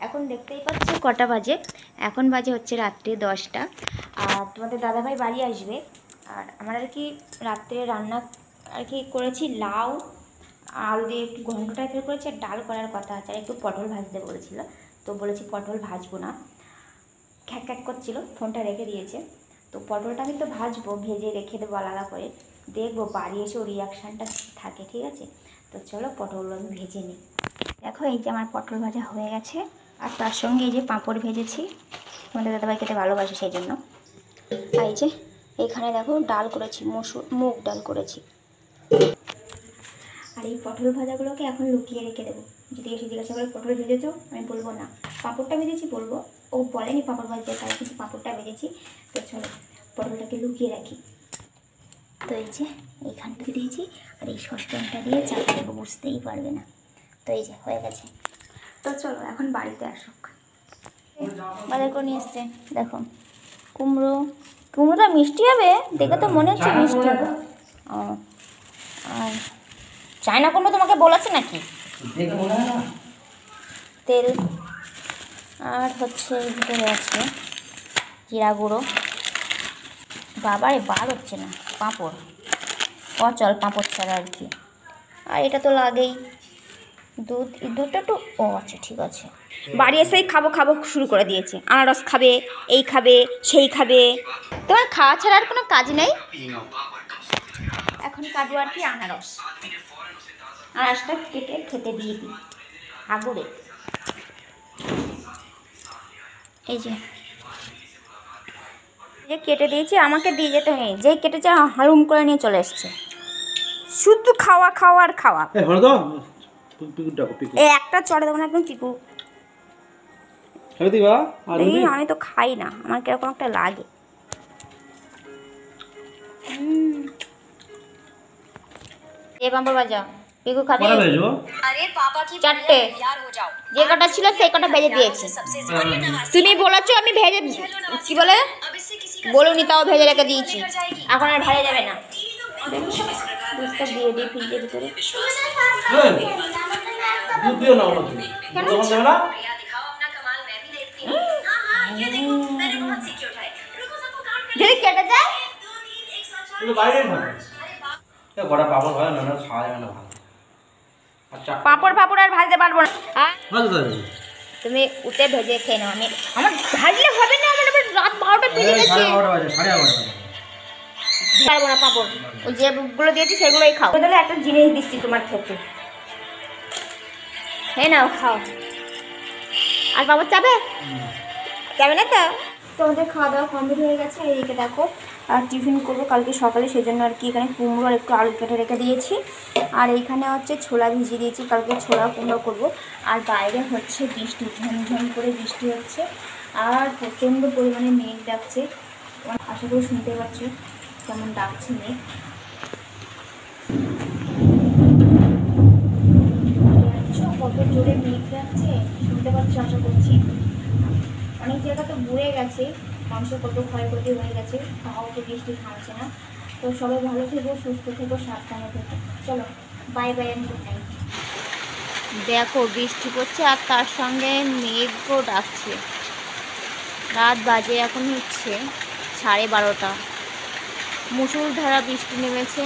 এখন দেখতেই পাচ্ছ কটা বাজে, এখন বাজে হচ্ছে রাত্রি 10টা। আর তোমাদের দাদাভাই বাড়ি আসবে। আর আমার আর কি রাত্রে রান্না আর কি করেছি লাউ আলু দিয়ে একটু ঘন্ট টাইপের করেছি, আর ডাল করার কথা আছে, আর একটু পটল ভাজতে বলেছিল, তো বলেছি পটল ভাজবো না, খ্যাক খ্যাক করছিল, ফোনটা রেখে দিয়েছে। তো পটলটা আমি তো ভাজবো, ভেজে রেখে দেবো আলাদা করে, দেখবো বাড়ি এসে ওর রিয়াকশানটা থাকে, ঠিক আছে? তো চলো পটলগুলো আমি ভেজে নিই। দেখো এই যে আমার পটল ভাজা হয়ে গেছে, আর তার সঙ্গে এই যে পাঁপড় ভেজেছি, তোমাদের দাদাভাই খেতে ভালোবাসে সেই জন্য। আর এই যে এখানে দেখো ডাল করেছি, মুগ ডাল করেছি। আর এই পটল ভাজাগুলোকে এখন লুকিয়ে রেখে দেবো। যদি এসে জিজ্ঞাসা করে পটল ভেজেছো, আমি বলবো না, পাঁপড়টা ভেজেছি বলবো। ও বলেনি পাঁপড় ভাজতে, তাই কিন্তু পাঁপড়টা ভেজেছি। তো চলো পটলটাকে লুকিয়ে রাখি। তো এই যে এইখানটা দিয়েছি, আর এই সসপ্যানটা দিয়ে চাপা দেবো, বুঝতেই পারবে না। তো এই যে হয়ে গেছে। তো চলো এখন বাড়িতে আসুক। বাজার করে নিয়ে এসছে দেখো কুমড়ো। কুমড়োটা মিষ্টি হবে দেখে তো মনে হচ্ছে মিষ্টি হবে। ও আর চায়না কুমড়ো তোমাকে বলেছে নাকি? তেল আর হচ্ছে ভিতরে আছে জিরা গুঁড়ো। বাবারে বার হচ্ছে না পাঁপড়, অচল পাঁপড় ছাড়া আর কি। আর এটা তো লাগেই, দুধটা একটু, ও আচ্ছা ঠিক আছে। বাড়ি এসেই খাবো খাবো শুরু করে দিয়েছে, আনারস খাবে, এই খাবে, সেই খাবে। তোমার খাওয়া ছাড়া আর কোনো কাজ নেই। এখন কাটবো আর কি আনারসটা কেটে খেতে দিয়ে দিই আগুরে। এই যে কেটে দিয়েছি, আমাকে দিয়ে যেতে নেই, যেই কেটেছে হালুম করে নিয়ে চলে এসছে। শুধু খাওয়া খাওয়া আর খাওয়া। একটা চড়ে দেবো না একদম পিকু। আমি তো খাই না, আমার কিরকম একটা লাগে। পাঁপড় ভাজা পিকু খাবে। চারটে যে কটা ছিল সেই কটা ভেজে দিয়েছি। তুমি বলেছো আমি ভেজে, কি বলে বলুনি, তাও ভেজে রেখে দিয়েছি, এখন আর ভাজা যাবে না। দুধটা দিয়ে দিই ফ্রিজের ভিতরে। যদি কেটে যায় পাঁপড় ফাপড় আর ভাজতে পারবো না। তুমি উঠে ভেজে খেয়ে নাও, আমি আমার ভাজলে হবে না, আমার রাত 12টা বেজে গেছে, পারবো না পাঁপড়। ওই যেগুলো দিয়েছি সেগুলোই খাও। তাহলে একটা জিনিস দিচ্ছি তোমার খেতে, হ্যাঁ নাও খাও। আর পাঁপড় চাবে যাবে না তো? তোমাদের খাওয়া দাওয়া কমপ্লিট হয়ে গেছে। এইদিকে দেখো আর টিফিন করবো কালকে সকালে, সেই জন্য আর কি এখানে কুমড়ো আর একটু আলু কেটে রেখে দিয়েছি। আর এইখানে হচ্ছে ছোলা ভিজিয়ে দিয়েছি, কালকে ছোলা কুমড়ো করবো। আর বাইরে হচ্ছে বৃষ্টি, ঝমঝম করে বৃষ্টি হচ্ছে, আর প্রচণ্ড পরিমাণে মেঘ ডাকছে। আশা করি শুনতে পাচ্ছ কেমন ডাকছে মেঘ। কত জোরে মেঘ ডাকছে শুনতে পাচ্ছ আশা করছি। অনেক জায়গা তো বুড়ে গেছে, মানুষের কত ক্ষয়ক্ষতি হয়ে গেছে, তাও তো বৃষ্টি থামছে না। তো সবাই ভালো থেকো, সুস্থ থেকো, সাবধানে থেকো। চলো বাই বাই, আমি গুড নাইট। দেখো বৃষ্টি পড়ছে আর তার সঙ্গে মেঘও ডাকছে। রাত বাজে এখন হচ্ছে 12:30, মুষলধারা বৃষ্টি নেমেছে।